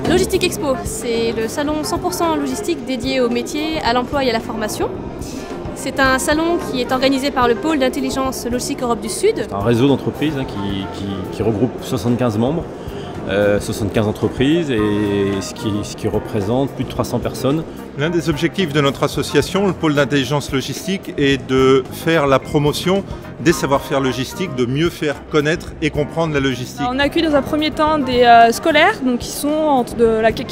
Logistique Expo, c'est le salon 100% logistique dédié au métier, à l'emploi et à la formation. C'est un salon qui est organisé par le pôle d'intelligence logistique Europe du Sud. C'est un réseau d'entreprises qui regroupe 75 membres, 75 entreprises et ce qui représente plus de 300 personnes. L'un des objectifs de notre association, le pôle d'intelligence logistique, est de faire la promotion des savoir-faire logistiques, de mieux faire connaître et comprendre la logistique. On accueille dans un premier temps des scolaires donc qui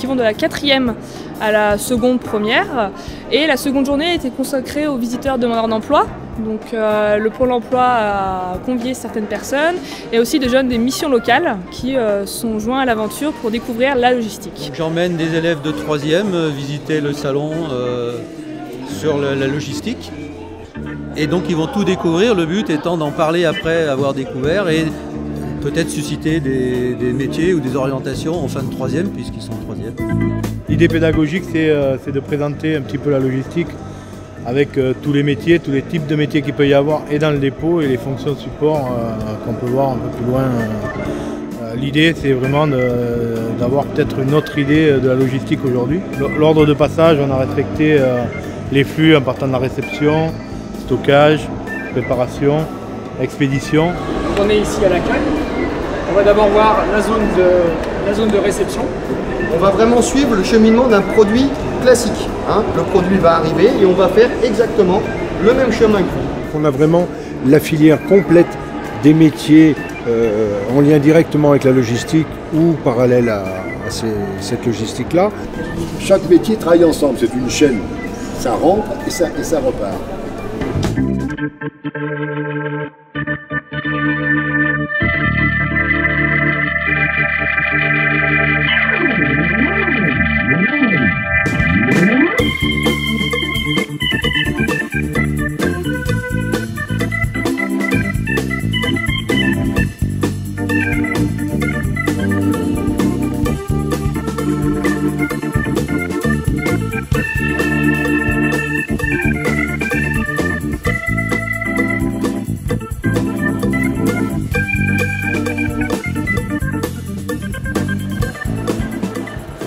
vont de la 4e à la seconde première. Et la seconde journée était consacrée aux visiteurs demandeurs d'emploi. Donc le Pôle emploi a convié certaines personnes et aussi des jeunes des missions locales qui sont joints à l'aventure pour découvrir la logistique. J'emmène des élèves de 3e visiter le salon sur la logistique. Et donc ils vont tout découvrir, le but étant d'en parler après avoir découvert et peut-être susciter des métiers ou des orientations en fin de 3e puisqu'ils sont en 3e. L'idée pédagogique c'est de présenter un petit peu la logistique avec tous les métiers, tous les types de métiers qu'il peut y avoir et dans le dépôt et les fonctions de support qu'on peut voir un peu plus loin. L'idée c'est vraiment d'avoir peut-être une autre idée de la logistique aujourd'hui. L'ordre de passage, on a respecté les flux en partant de la réception, stockage, préparation, expédition. Donc on est ici à l'accueil. On va d'abord voir la zone de réception. On va vraiment suivre le cheminement d'un produit classique. Le produit va arriver et on va faire exactement le même chemin que vous. On a vraiment la filière complète des métiers en lien directement avec la logistique ou parallèle à cette logistique-là. Chaque métier travaille ensemble, c'est une chaîne. Ça rentre et ça repart.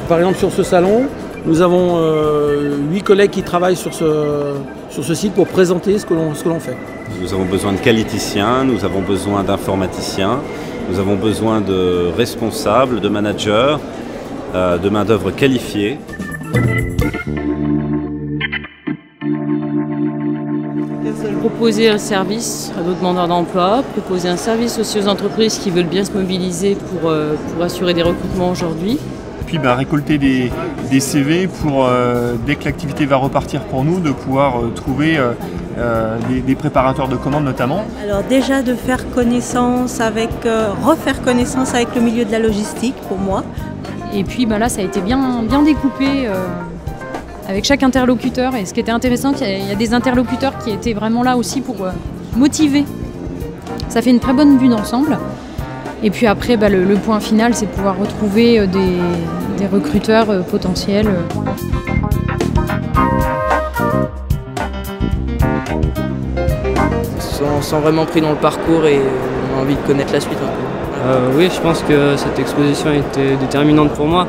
Par exemple sur ce salon, nous avons 8 collègues qui travaillent sur ce site pour présenter ce que l'on fait. Nous avons besoin de qualiticiens, nous avons besoin d'informaticiens, nous avons besoin de responsables, de managers, de main-d'œuvre qualifiée. Proposer un service à nos demandeurs d'emploi, proposer un service aussi aux entreprises qui veulent bien se mobiliser pour assurer des recrutements aujourd'hui. Puis récolter des CV pour, dès que l'activité va repartir pour nous, de pouvoir trouver des préparateurs de commandes notamment. Alors déjà de faire connaissance refaire connaissance avec le milieu de la logistique pour moi. Et puis là ça a été bien découpé avec chaque interlocuteur. Et ce qui était intéressant, il y a des interlocuteurs qui étaient vraiment là aussi pour motiver. Ça fait une très bonne vue d'ensemble. Et puis après, le point final, c'est de pouvoir retrouver des recruteurs potentiels. On sent vraiment pris dans le parcours et on a envie de connaître la suite. Oui, je pense que cette exposition était déterminante pour moi.